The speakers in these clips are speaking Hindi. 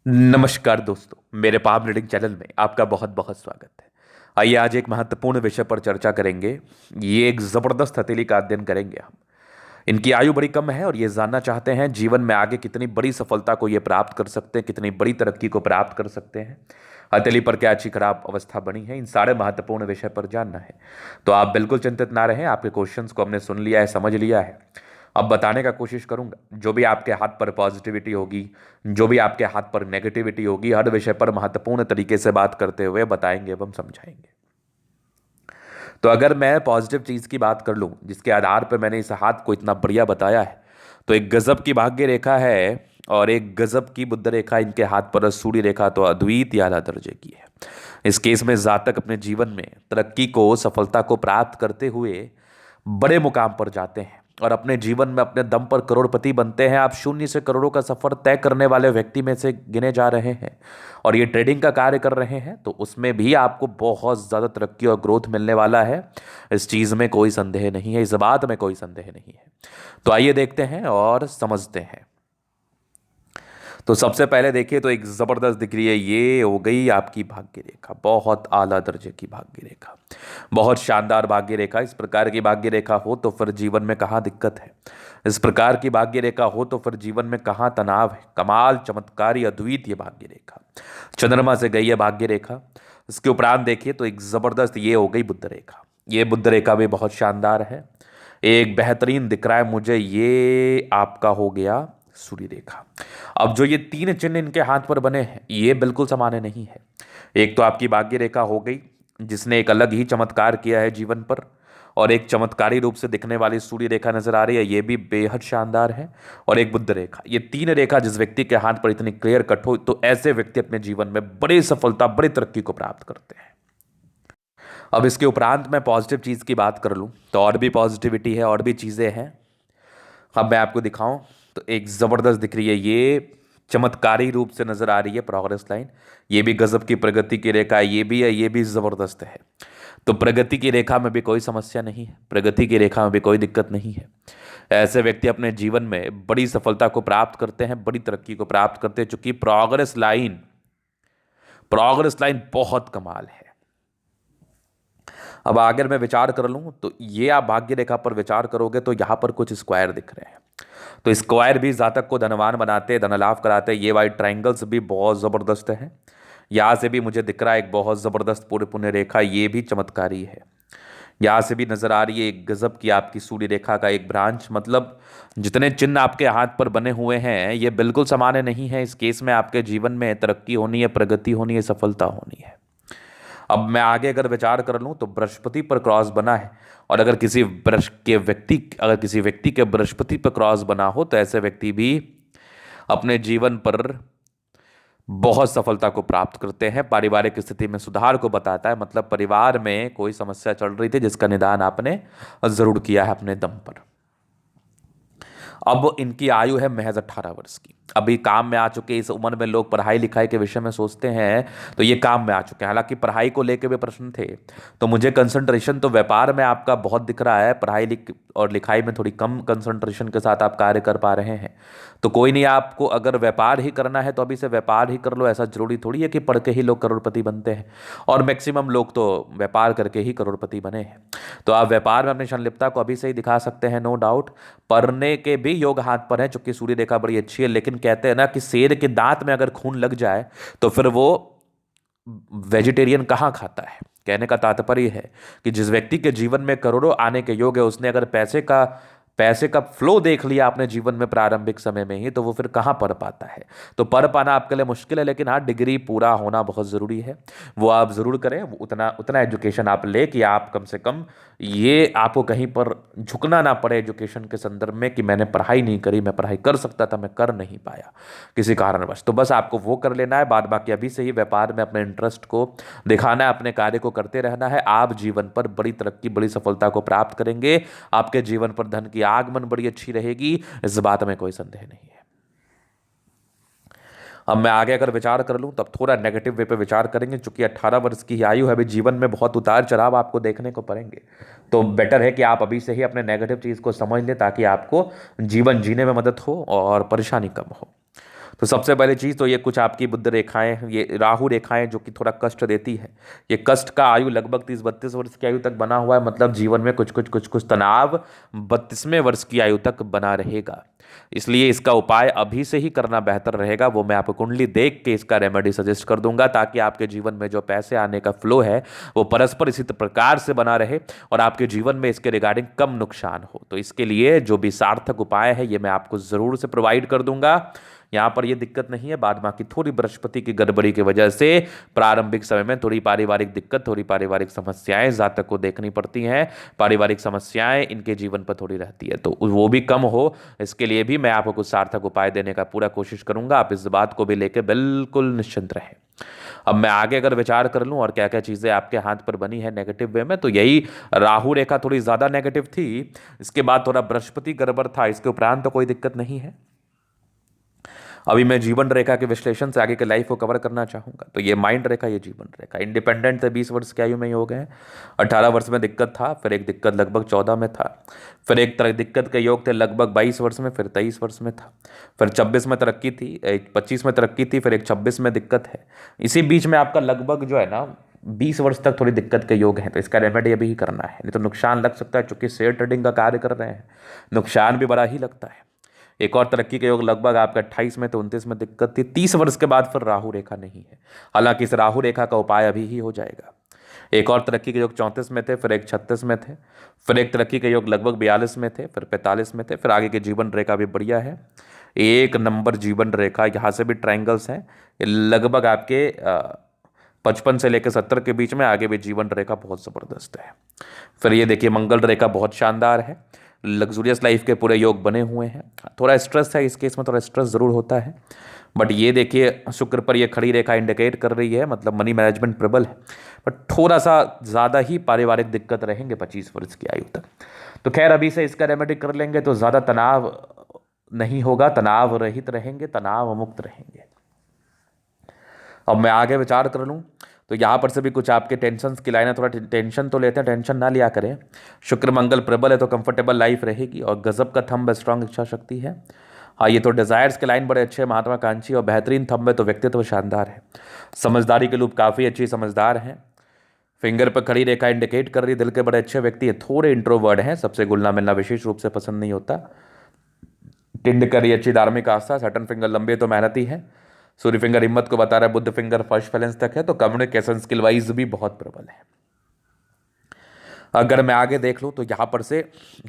नमस्कार दोस्तों, मेरे पाम रीडिंग चैनल में आपका बहुत बहुत स्वागत है। आइए आज एक महत्वपूर्ण विषय पर चर्चा करेंगे। ये एक ज़बरदस्त हथेली का अध्ययन करेंगे हम। इनकी आयु बड़ी कम है और ये जानना चाहते हैं जीवन में आगे कितनी बड़ी सफलता को ये प्राप्त कर सकते हैं, कितनी बड़ी तरक्की को प्राप्त कर सकते हैं। हथेली पर क्या अच्छी खराब अवस्था बनी है, इन सारे महत्वपूर्ण विषय पर जानना है। तो आप बिल्कुल चिंतित ना रहें, आपके क्वेश्चंस को हमने सुन लिया है, समझ लिया है। अब बताने का कोशिश करूंगा। जो भी आपके हाथ पर पॉजिटिविटी होगी, जो भी आपके हाथ पर नेगेटिविटी होगी, हर विषय पर महत्वपूर्ण तरीके से बात करते हुए बताएंगे एवं समझाएंगे। तो अगर मैं पॉजिटिव चीज की बात कर लूं, जिसके आधार पर मैंने इस हाथ को इतना बढ़िया बताया है, तो एक गजब की भाग्य रेखा है और एक गजब की बुद्ध रेखा इनके हाथ पर। सूर्य रेखा तो अद्वितीय आला दर्जे की है। इस केस में जातक अपने जीवन में तरक्की को, सफलता को प्राप्त करते हुए बड़े मुकाम पर जाते हैं और अपने जीवन में अपने दम पर करोड़पति बनते हैं। आप शून्य से करोड़ों का सफर तय करने वाले व्यक्ति में से गिने जा रहे हैं और ये ट्रेडिंग का कार्य कर रहे हैं, तो उसमें भी आपको बहुत ज़्यादा तरक्की और ग्रोथ मिलने वाला है। इस चीज़ में कोई संदेह नहीं है, इस बात में कोई संदेह नहीं है। तो आइए देखते हैं और समझते हैं। तो सबसे पहले देखिए, तो एक जबरदस्त दिख रही है, ये हो गई आपकी भाग्य रेखा। बहुत आला दर्जे की भाग्य रेखा, बहुत शानदार भाग्य रेखा। इस प्रकार की भाग्य रेखा हो तो फिर जीवन में कहाँ दिक्कत है, इस प्रकार की भाग्य रेखा हो तो फिर जीवन में कहाँ तनाव है। कमाल, चमत्कारी, अद्वितीय भाग्य रेखा। चंद्रमा से गई है भाग्य रेखा। इसके उपरांत देखिए तो एक जबरदस्त ये हो गई बुध रेखा। ये बुध रेखा भी बहुत शानदार है, एक बेहतरीन दिख रहा है मुझे। ये आपका हो गया सूर्य रेखा। अब जो ये तीन चिन्ह इनके हाथ पर बने हैं, ये बिल्कुल सामान्य नहीं है। एक तो आपकी भाग्य रेखा हो गई, जिसने एक अलग ही चमत्कार किया है जीवन पर, और एक चमत्कारी रूप से दिखने वाली सूर्य रेखा नजर आ रही है, ये भी बेहद शानदार है। और एक बुध रेखा। ये तीन रेखा जिस व्यक्ति के हाथ पर इतनी क्लियर कट हो, तो ऐसे व्यक्ति अपने जीवन में बड़ी सफलता, बड़ी तरक्की को प्राप्त करते हैं। अब इसके उपरांत मैं पॉजिटिव चीज की बात कर लूं, तो और भी पॉजिटिविटी है, और भी चीजें हैं। अब मैं आपको दिखाऊं तो एक ज़बरदस्त दिख रही है, ये चमत्कारी रूप से नज़र आ रही है प्रोग्रेस लाइन। ये भी गजब की प्रगति की रेखा है, ये भी है, ये भी ज़बरदस्त है। तो प्रगति की रेखा में भी कोई समस्या नहीं है, प्रगति की रेखा में भी कोई दिक्कत नहीं है। ऐसे व्यक्ति अपने जीवन में बड़ी सफलता को प्राप्त करते हैं, बड़ी तरक्की को प्राप्त करते हैं, चूंकि प्रोग्रेस लाइन बहुत कमाल है। अब अगर मैं विचार कर लूं, तो ये आप भाग्य रेखा पर विचार करोगे तो यहां पर कुछ स्क्वायर दिख रहे हैं। तो स्क्वायर भी जातक को धनवान बनाते हैं, धन लाभ कराते हैं। ये वाइट ट्राइंगल्स भी बहुत जबरदस्त है। यहाँ से भी मुझे दिख रहा है एक बहुत जबरदस्त पूरे पुण्य रेखा, ये भी चमत्कारी है। यहाँ से भी नजर आ रही है एक गजब की आपकी सूर्य रेखा का एक ब्रांच। मतलब जितने चिन्ह आपके हाथ पर बने हुए हैं, ये बिल्कुल सामान्य नहीं है। इस केस में आपके जीवन में तरक्की होनी है, प्रगति होनी है, सफलता होनी है। अब मैं आगे अगर विचार कर लूं, तो बृहस्पति पर क्रॉस बना है, और अगर किसी व्यक्ति के बृहस्पति पर क्रॉस बना हो, तो ऐसे व्यक्ति भी अपने जीवन पर बहुत सफलता को प्राप्त करते हैं। पारिवारिक स्थिति में सुधार को बताता है, मतलब परिवार में कोई समस्या चल रही थी जिसका निदान आपने जरूर किया है अपने दम पर। अब इनकी आयु है महज 18 वर्ष की। अभी काम में आ चुके इस उम्र में लोग पढ़ाई लिखाई के विषय में सोचते हैं, तो ये काम में आ चुके हैं। हालांकि पढ़ाई को लेकर भी प्रश्न थे, तो मुझे कंसंट्रेशन तो व्यापार में आपका बहुत दिख रहा है, और लिखाई में थोड़ी कम कंसंट्रेशन के साथ आप कार्य कर पा रहे हैं। तो कोई नहीं, आपको अगर व्यापार ही करना है तो अभी से व्यापार ही कर लो। ऐसा जरूरी थोड़ी है कि पढ़ के ही लोग करोड़पति बनते हैं, और मैक्सिमम लोग तो व्यापार करके ही करोड़पति बने हैं। तो आप व्यापार में अपनी संलिप्तता को अभी से ही दिखा सकते हैं, नो डाउट। पढ़ने के भी योग हाथ पर है, चूंकि सूर्य रेखा बड़ी अच्छी है। लेकिन कहते हैं ना कि शेर के दांत में अगर खून लग जाए तो फिर वो वेजिटेरियन कहाँ खाता है। कहने का तात्पर्य है कि जिस व्यक्ति के जीवन में करोड़ों आने के योग है, उसने अगर पैसे का फ्लो देख लिया अपने जीवन में प्रारंभिक समय में ही, तो वो फिर कहाँ पढ़ पाता है। तो पढ़ पाना आपके लिए मुश्किल है, लेकिन हाँ, डिग्री पूरा होना बहुत ज़रूरी है। वो आप ज़रूर करें, वो उतना उतना एजुकेशन आप ले कि आप कम से कम ये आपको कहीं पर झुकना ना पड़े एजुकेशन के संदर्भ में कि मैंने पढ़ाई नहीं करी, मैं पढ़ाई कर सकता था, मैं कर नहीं पाया किसी कारणवश। तो बस आपको वो कर लेना है। बाद बाकी अभी से ही व्यापार में अपने इंटरेस्ट को दिखाना है, अपने कार्य को करते रहना है। आप जीवन पर बड़ी तरक्की, बड़ी सफलता को प्राप्त करेंगे। आपके जीवन पर धन की आगमन बड़ी अच्छी रहेगी, इस बात में कोई संदेह नहीं है। अब मैं आगे अगर विचार कर लूं, तब थोड़ा नेगेटिव वे पे विचार करेंगे। चूंकि 18 वर्ष की आयु है, अभी जीवन में बहुत उतार चढ़ाव आपको देखने को पड़ेंगे। तो बेटर है कि आप अभी से ही अपने नेगेटिव चीज़ को समझ लें, ताकि आपको जीवन जीने में मदद हो और परेशानी कम हो। तो सबसे पहली चीज़ तो ये कुछ आपकी बुध रेखाएं, ये राहु रेखाएं जो कि थोड़ा कष्ट देती है। ये कष्ट का आयु लगभग 30-32 वर्ष की आयु तक बना हुआ है, मतलब जीवन में कुछ तनाव 32वें वर्ष की आयु तक बना रहेगा। इसलिए इसका उपाय अभी से ही करना बेहतर रहेगा। वो मैं आपको कुंडली देख के इसका रेमेडी सजेस्ट कर दूंगा, ताकि आपके जीवन में जो पैसे आने का फ्लो है वो परस्पर इसी प्रकार से बना रहे और आपके जीवन में इसके रिगार्डिंग कम नुकसान हो। तो इसके लिए जो भी सार्थक उपाय है ये मैं आपको जरूर से प्रोवाइड कर दूंगा। यहाँ पर ये दिक्कत नहीं है, बाद बाकी थोड़ी बृहस्पति की गड़बड़ी की वजह से प्रारंभिक समय में थोड़ी पारिवारिक दिक्कत, थोड़ी पारिवारिक समस्याएं जातक को देखनी पड़ती हैं। पारिवारिक समस्याएं इनके जीवन पर थोड़ी रहती है, तो वो भी कम हो, इसके लिए भी मैं आपको कुछ सार्थक उपाय देने का पूरा कोशिश करूंगा। आप इस बात को भी लेकर बिल्कुल निश्चिंत रहें। अब मैं आगे अगर विचार कर लूं और क्या क्या चीज़ें आपके हाथ पर बनी है नेगेटिव वे में, तो यही राहु रेखा थोड़ी ज़्यादा नेगेटिव थी। इसके बाद थोड़ा बृहस्पति गड़बड़ था, इसके उपरांत तो कोई दिक्कत नहीं है। अभी मैं जीवन रेखा के विश्लेषण से आगे के लाइफ को कवर करना चाहूंगा। तो ये माइंड रेखा, ये जीवन रेखा, इंडिपेंडेंट थे 20 वर्ष की आयु में ही हो गए हैं। 18 वर्ष में दिक्कत था, फिर एक दिक्कत लगभग 14 में था, फिर एक तरह दिक्कत के योग थे लगभग 22 वर्ष में, फिर 23 वर्ष में था, फिर 26 में तरक्की थी, एक 25 में तरक्की थी, फिर एक 26 में दिक्कत है। इसी बीच में आपका लगभग जो है ना 20 वर्ष तक थोड़ी दिक्कत के योग हैं। तो इसका रेमेडी अभी ही करना है, नहीं तो नुकसान लग सकता है। चूंकि शेयर ट्रेडिंग का कार्य कर रहे हैं, नुकसान भी बड़ा ही लगता है। एक और तरक्की के योग लगभग आपका 28 में तो 29 में दिक्कत थी। 30 वर्ष के बाद फिर राहु रेखा नहीं है, हालांकि इस राहु रेखा का उपाय अभी ही हो जाएगा। एक और तरक्की के योग 34 में थे, फिर एक 36 में थे, फिर एक तरक्की के योग लगभग 42 में थे, फिर 45 में थे, फिर आगे की जीवन रेखा भी बढ़िया है। एक नंबर जीवन रेखा, यहाँ से भी ट्रायंगल्स हैं, ये लगभग आपके 55 से लेकर 70 के बीच में। आगे भी जीवन रेखा बहुत ज़बरदस्त है। फिर ये देखिए मंगल रेखा बहुत शानदार है, लग्जूरियस लाइफ के पूरे योग बने हुए हैं। थोड़ा स्ट्रेस है इस केस में, थोड़ा स्ट्रेस ज़रूर होता है, बट ये देखिए शुक्र पर ये खड़ी रेखा इंडिकेट कर रही है, मतलब मनी मैनेजमेंट प्रबल है, बट थोड़ा सा ज़्यादा ही पारिवारिक दिक्कत रहेंगे 25 वर्ष की आयु तक। तो खैर अभी से इसका रेमेडी कर लेंगे तो ज़्यादा तनाव नहीं होगा, तनाव रहित रहेंगे, तनाव मुक्त रहेंगे। अब मैं आगे विचार कर लूँ तो यहाँ पर से भी कुछ आपके टेंशन की लाइन है। थोड़ा टेंशन तो लेते हैं, टेंशन ना लिया करें। शुक्र मंगल प्रबल है तो कंफर्टेबल लाइफ रहेगी, और गजब का थंब है, स्ट्रांग इच्छा शक्ति है। हाँ ये तो डिजायर्स के लाइन बड़े अच्छे, महत्वाकांक्षी और बेहतरीन थंब है, तो व्यक्तित्व शानदार है। समझदारी के लूप काफ़ी अच्छी समझदार हैं। फिंगर पर खड़ी रेखा इंडिकेट कर रही है दिल के बड़े अच्छे व्यक्ति हैं, थोड़े इंट्रोवर्ड हैं, सबसे घुलना मिलना विशेष रूप से पसंद नहीं होता। टिंड करी अच्छी धार्मिक आस्था, सटन फिंगर लंबे तो मेहनती है। सूर्य फिंगर हिम्मत को बता रहा है, बुद्ध फिंगर फर्स्ट फैलेंस तक है, तो कम्युनिकेशन स्किल वाइज भी बहुत प्रबल है। अगर मैं आगे देख लूँ तो यहाँ पर से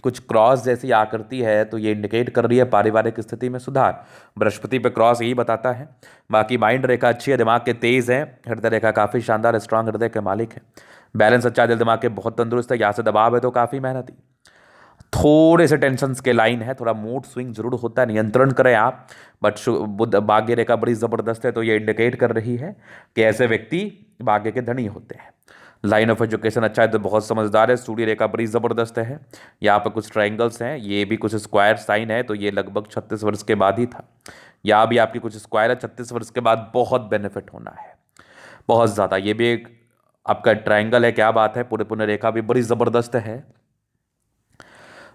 कुछ क्रॉस जैसी आकृति है, तो ये इंडिकेट कर रही है पारिवारिक स्थिति में सुधार। बृहस्पति पे क्रॉस यही बताता है। बाकी माइंड रेखा अच्छी है, दिमाग के तेज है, हृदय रेखा काफ़ी शानदार, स्ट्रांग हृदय के मालिक है। बैलेंस अच्छा, दिल दिमाग के बहुत तंदुरुस्त है। यहाँ से दबाव है तो काफ़ी मेहनती, थोड़े से टेंशन के लाइन है, थोड़ा मूड स्विंग जरूर होता है, नियंत्रण करें आप। बट बुध भाग्य रेखा बड़ी ज़बरदस्त है, तो ये इंडिकेट कर रही है कि ऐसे व्यक्ति भाग्य के धनी होते हैं। लाइन ऑफ एजुकेशन अच्छा है तो बहुत समझदार है। सूर्य रेखा बड़ी ज़बरदस्त है। यहाँ पर कुछ ट्रायंगल्स हैं, ये भी कुछ स्क्वायर साइन है, तो ये लगभग 36 वर्ष के बाद ही था। यहाँ भी आपकी कुछ स्क्वायर है, 36 वर्ष के बाद बहुत बेनिफिट होना है, बहुत ज़्यादा। ये भी एक आपका ट्रायंगल है, क्या बात है। पूरे पुण्य रेखा भी बड़ी ज़बरदस्त है।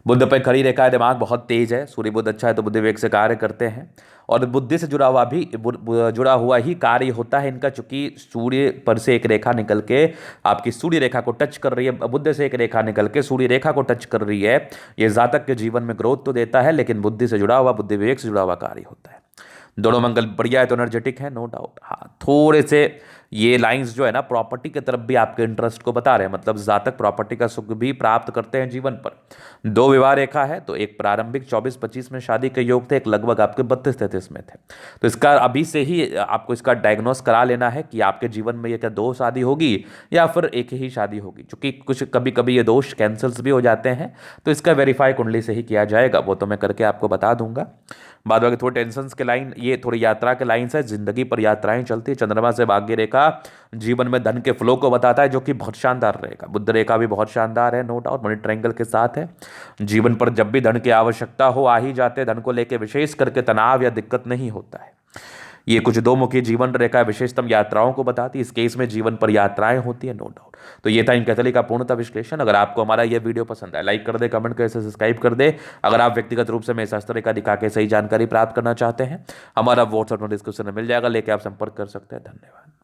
बुद्ध पे खड़ी रेखा है, दिमाग बहुत तेज है। सूर्य बुद्ध अच्छा है तो बुद्धि वेग से कार्य करते हैं, और बुद्धि से जुड़ा हुआ ही कार्य होता है इनका। चूंकि सूर्य पर से एक रेखा निकल के आपकी सूर्य रेखा को टच कर रही है, बुद्ध से एक रेखा निकल के सूर्य रेखा को टच कर रही है। ये जातक के जीवन में ग्रोथ तो देता है, लेकिन बुद्धि से जुड़ा हुआ, बुद्धि विवेक से जुड़ा हुआ कार्य होता है। दोनों मंगल बढ़िया है तो एनर्जेटिक है, नो डाउट। हाँ थोड़े से ये लाइंस जो है ना प्रॉपर्टी की तरफ भी आपके इंटरेस्ट को बता रहे हैं, मतलब जातक प्रॉपर्टी का सुख भी प्राप्त करते हैं जीवन पर। 2 विवाह रेखा है, तो एक प्रारंभिक 24-25 में शादी के योग थे, एक लगभग आपके 32-33 में थे। तो इसका अभी से ही आपको इसका डायग्नोस करा लेना है कि आपके जीवन में ये क्या 2 शादी होगी या फिर एक ही शादी होगी। क्योंकि कुछ कभी कभी ये दोष कैंसल्स भी हो जाते हैं, तो इसका वेरीफाई कुंडली से ही किया जाएगा, वो तो मैं करके आपको बता दूंगा। बाद बाकी थोड़ी टेंशन के लाइन, ये थोड़ी यात्रा के लाइन है, जिंदगी पर यात्राएं चलती है। चंद्रमा से भाग्य रेखा जीवन में धन के फ्लो को बताता है, जो कि बहुत शानदार रहेगा। बुध रेखा भी बहुत शानदार है, नो डाउट, मनी ट्रायंगल के साथ है। जीवन पर जब भी धन की आवश्यकता हो आ ही जाते हैं, धन को लेकर विशेष करके तनाव या दिक्कत नहीं होता है। ये कुछ दो मुखी जीवन रेखा विशेषतम यात्राओं को बताती है। इस केस में जीवन पर यात्राएं होती है, नो डाउट। तो ये था इन कैथोलिक का पूर्णतः विश्लेषण। अगर आपको हमारा ये वीडियो पसंद आए, लाइक कर दे, कमेंट कर, सब्सक्राइब कर दे। अगर आप व्यक्तिगत रूप से मेरे शास्त्र रेखा दिखा के सही जानकारी प्राप्त करना चाहते हैं, हमारा व्हाट्सएप डिस्क्रिप्शन में मिल जाएगा, लेके आप संपर्क कर सकते हैं। धन्यवाद।